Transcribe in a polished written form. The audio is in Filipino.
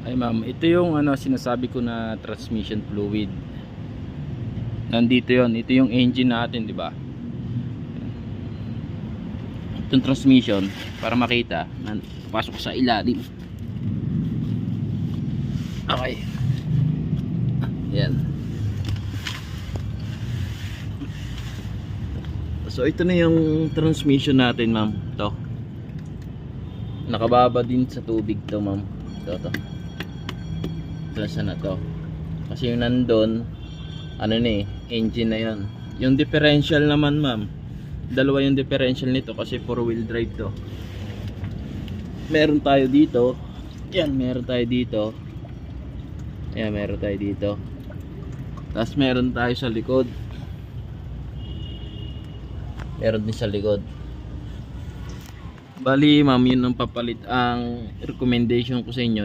Ay ma'am, ito yung sinasabi ko na transmission fluid. Nandito yon. Ito yung engine natin, di ba? Itong transmission, para makita, pasok sa ilalim. Okay. Yan. So ito na yung transmission natin, ma'am. Ito. Nakababa din sa tubig to, ma'am. Ito. Ito na to. Kasi yung nandun, engine na yan. Yung differential naman, ma'am, dalawa yung differential nito kasi 4-wheel drive to. Meron tayo dito. Yan, meron tayo dito. Ayan, meron tayo dito. Tapos meron tayo sa likod. Meron din sa likod. Bali, ma'am, yun ang papalit. Ang recommendation ko sa inyo